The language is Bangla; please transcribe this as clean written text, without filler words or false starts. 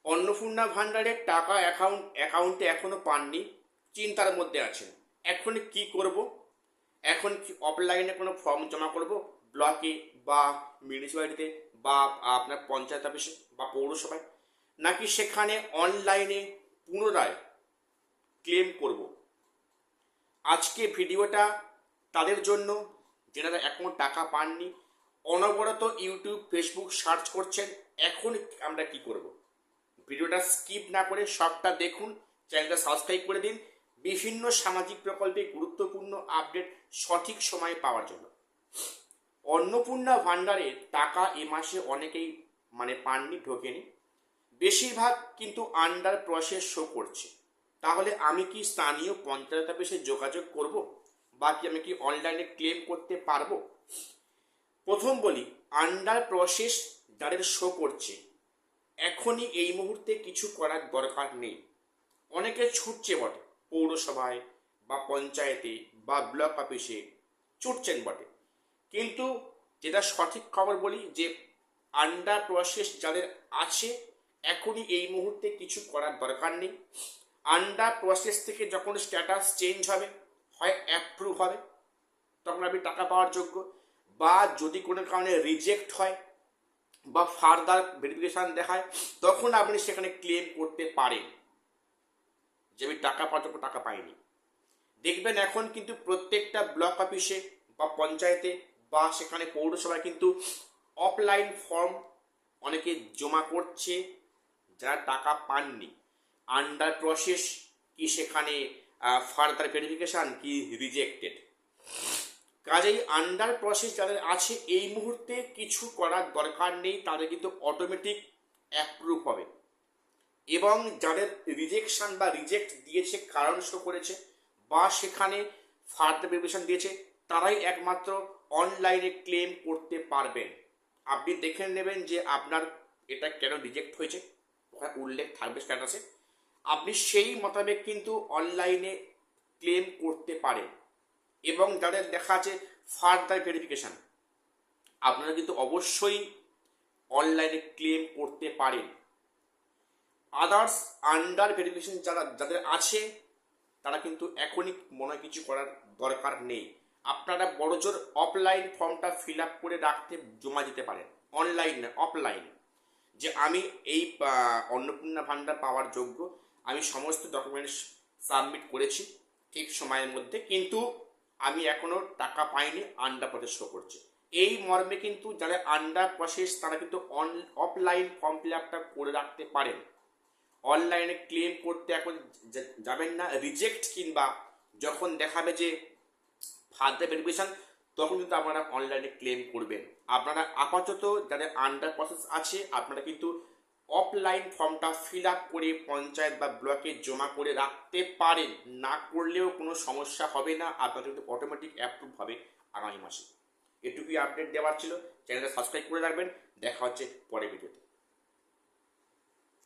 অন্নপূর্ণা ভান্ডারের টাকা অ্যাকাউন্টে এখনো পাননি, চিন্তার মধ্যে আছেন। এখন কি করব? এখন কি অফলাইনে কোনো ফর্ম জমা করব ব্লকে বা মিউনিসিপ্যালিটিতে বা আপনার পঞ্চায়েত অফিসে বা পৌরসভায়, নাকি সেখানে অনলাইনে পুনরায় ক্লেম করব? আজকে ভিডিওটা তাদের জন্য যেনারা এখনো টাকা পাননি, অনবরত ইউটিউব ফেসবুক সার্চ করছেন, এখন আমরা কি করব? ভিডিওটা স্কিপ না করে সবটা দেখুন, চ্যানেলটা সাবস্ক্রাইব করে দিন বিভিন্ন সামাজিক প্রকল্পে গুরুত্বপূর্ণ আপডেট সঠিক সময়ে পাওয়ার জন্য। অন্নপূর্ণা ভান্ডারের টাকা এ মাসে অনেকেই পাননি, ঢোকেনি, বেশিরভাগ কিন্তু আন্ডার প্রসেস শো করছে। তাহলে আমি কি স্থানীয় পঞ্চায়েত অফিসে যোগাযোগ করব, বা কি আমি কি অনলাইনে ক্লেম করতে পারবো? প্রথম বলি, আন্ডার প্রসেস যাদের শো করছে এখনই এই মুহূর্তে কিছু করার দরকার নেই। অনেকে ছুটছে বটে, পৌরসভায় বা পঞ্চায়েতে বা ব্লক অফিসে ছুটছেন বটে, কিন্তু যেটা সঠিক খবর বলি যে আন্ডার প্রসেস যাদের আছে এখনই এই মুহূর্তে কিছু করার দরকার নেই। আন্ডার প্রসেস থেকে যখন স্ট্যাটাস চেঞ্জ হবে, হয় অ্যাপ্রুভ হবে, তখন আপনি টাকা পাওয়ার যোগ্য, বা যদি কোনো কারণে রিজেক্ট হয় বা ফার্দার ভেরিফিকেশান দেখায়, তখন আপনি সেখানে ক্লেম করতে পারেন যে আমি টাকা পাওয়ার যোগ্য, টাকা পাইনি। দেখবেন এখন কিন্তু প্রত্যেকটা ব্লক অফিসে বা পঞ্চায়েতে বা সেখানে পৌরসভায় কিন্তু অফলাইন ফর্ম অনেকে জমা করছে যারা টাকা পাননি। আন্ডার প্রসেস কি সেখানে ফার্দার ভেরিফিকেশান কি রিজেক্টেড। কাজেই আন্ডার প্রসেস যাদের আছে এই মুহূর্তে কিছু করার দরকার নেই, তাদের কিন্তু অটোমেটিক অ্যাপ্রুভ হবে। এবং যাদের রিজেকশন বা রিজেক্ট দিয়েছে, কারণ শো করেছে বা সেখানে ফার্দার ভেরিফিকেশন দিয়েছে, তারাই একমাত্র অনলাইনে ক্লেম করতে পারবেন। আপনি দেখে নেবেন যে আপনার এটা কেন রিজেক্ট হয়েছে, ওখানে উল্লেখ থাকবে স্ট্যাটাসে। আপনি সেই মোতাবেক কিন্তু অনলাইনে ক্লেম করতে পারেন। এবং যাদের দেখা আছে ফার্দার ভেরিফিকেশান, আপনারা কিন্তু অবশ্যই অনলাইনে ক্লেম করতে পারেন। আদার্স আন্ডার ভেরিফিকেশন যাদের আছে তারা কিন্তু এখনই মনে হয় কিছু করার দরকার নেই। আপনারা বড়জোর অফলাইন ফর্মটা ফিল আপ করে রাখতে জমা দিতে পারেন, অনলাইন না অফলাইন, যে আমি এই অন্নপূর্ণা ভান্ডার পাওয়ার যোগ্য, আমি সমস্ত ডকুমেন্টস সাবমিট করেছি ঠিক সময়ের মধ্যে, কিন্তু আমি এখনো টাকা পাইনি, আন্ডার প্রসেস শো করছে। এই মর্মে কিন্তু যারা আন্ডার প্রসেস তারা কিন্তু অফলাইন ফর্ম ফিল আপটা করে রাখতে পারেন। অনলাইনে ক্লেম করতে এখন যাবেন না। রিজেক্ট কিংবা যখন দেখাবে যে ফার্দার ভেরিফিকেশন, তখন কিন্তু আপনারা অনলাইনে ক্লেম করবেন। আপনারা আপাতত যাদের আন্ডার প্রসেস আছে আপনারা কিন্তু অফলাইন ফর্মটা ফিল আপ করে পঞ্চায়েত বা ব্লকে জমা করে রাখতে পারেন। না করলেও কোনো সমস্যা হবে না, আপনাদের কিন্তু অটোমেটিক অ্যাপ্রুভ হবে আগামী মাসে। এটুকুই আপডেট দেওয়ার ছিল। চ্যানেলটা সাবস্ক্রাইব করে রাখবেন। দেখা হচ্ছে পরের ভিডিওতে।